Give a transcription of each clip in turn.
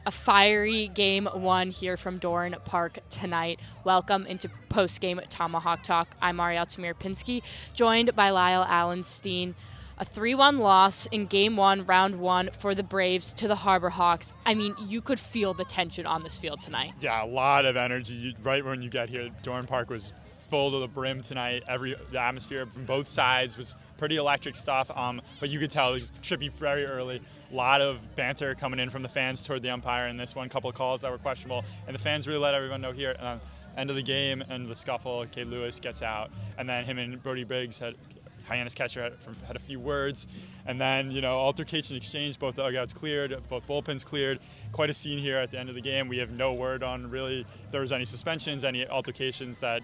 A fiery game one here from Doran Park tonight. Welcome into Postgame Tomahawk Talk. I'm Ariel Tamir-Pinsky, joined by Lyle Allenstein. A 3-1 loss in game one, round one for the Braves to the Harbor Hawks. I mean, you could feel the tension on this field tonight. Yeah, a lot of energy right when you get here. Doran Park was full to the brim tonight. The atmosphere from both sides was pretty electric stuff, but you could tell it was trippy very early. A lot of banter coming in from the fans toward the umpire in this one, couple of calls that were questionable, and the fans really let everyone know here. End of the game and the scuffle, Kay Lewis gets out, and then him and Brody Briggs Hyannis catcher had a few words, and then altercation exchange. Both dugouts cleared, both bullpens cleared. Quite a scene here at the end of the game. We have no word on really if there was any suspensions, any altercations that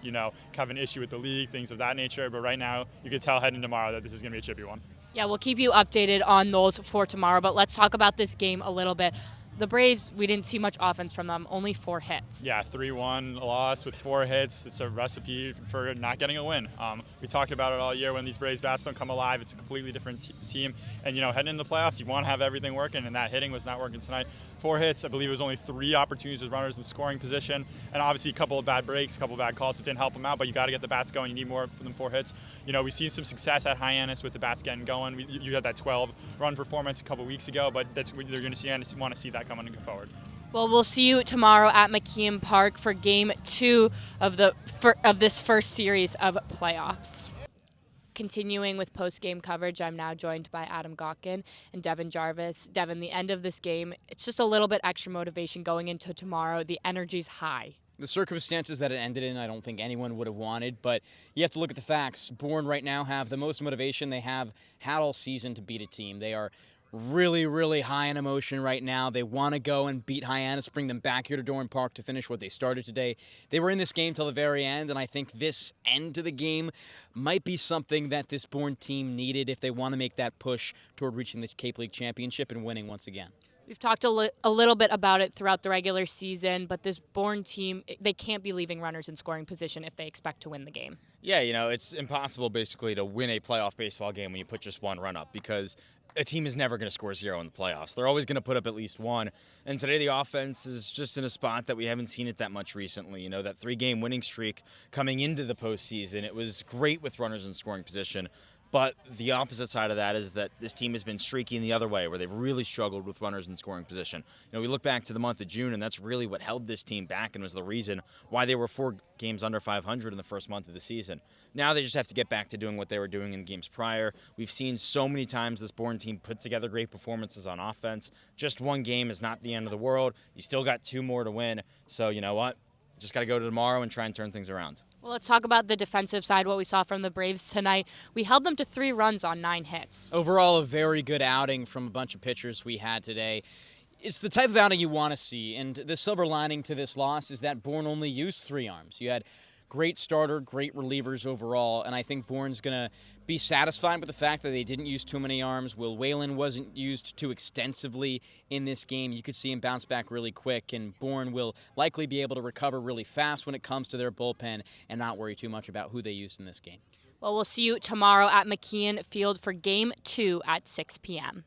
have an issue with the league, things of that nature. But right now, you could tell heading tomorrow that this is going to be a chippy one. Yeah, we'll keep you updated on those for tomorrow. But let's talk about this game a little bit. The Braves, we didn't see much offense from them, only 4 hits. Yeah, 3-1 loss with 4 hits. It's a recipe for not getting a win. We talked about it all year. When these Braves bats don't come alive, it's a completely different team. And, heading into the playoffs, you want to have everything working, and that hitting was not working tonight. 4 hits, I believe it was only 3 opportunities with runners in scoring position, and obviously a couple of bad breaks, a couple of bad calls that didn't help them out, but you got to get the bats going. You need more for them 4 hits. We've seen some success at Hyannis with the bats getting going. You had that 12-run performance a couple of weeks ago, but that's what you're going to see, and want to see that coming forward. Well, we'll see you tomorrow at McKeon Park for Game 2 of this first series of playoffs. Continuing with post-game coverage, I'm now joined by Adam Gotkin and Devin Jarvis. Devin, the end of this game, it's just a little bit extra motivation going into tomorrow. The energy's high. The circumstances that it ended in, I don't think anyone would have wanted, but you have to look at the facts. Bourne right now have the most motivation they have had all season to beat a team. They are really, really high in emotion right now. They want to go and beat Hyannis, bring them back here to Doran Park to finish what they started today. They were in this game till the very end, and I think this end to the game might be something that this Bourne team needed if they want to make that push toward reaching the Cape League Championship and winning once again. We've talked a little bit about it throughout the regular season, but this Bourne team, they can't be leaving runners in scoring position if they expect to win the game. Yeah, it's impossible basically to win a playoff baseball game when you put just one run up, because a team is never going to score 0 in the playoffs. They're always going to put up at least 1. And today the offense is just in a spot that we haven't seen it that much recently. That 3-game winning streak coming into the postseason, it was great with runners in scoring position. But the opposite side of that is that this team has been streaking the other way, where they've really struggled with runners in scoring position. We look back to the month of June, and that's really what held this team back and was the reason why they were 4 games under 500 in the first month of the season. Now they just have to get back to doing what they were doing in games prior. We've seen so many times this Bourne team put together great performances on offense. Just 1 game is not the end of the world. You still got 2 more to win. So you know what? Just got to go to tomorrow and try and turn things around. Well, let's talk about the defensive side, what we saw from the Braves tonight. We held them to 3 runs on 9 hits. Overall, a very good outing from a bunch of pitchers we had today. It's the type of outing you want to see, and the silver lining to this loss is that Bourne only used 3 arms. You had great starter, great relievers overall, and I think Bourne's going to be satisfied with the fact that they didn't use too many arms. Will Whalen wasn't used too extensively in this game. You could see him bounce back really quick, and Bourne will likely be able to recover really fast when it comes to their bullpen and not worry too much about who they used in this game. Well, we'll see you tomorrow at McKeon Field for Game 2 at 6 p.m.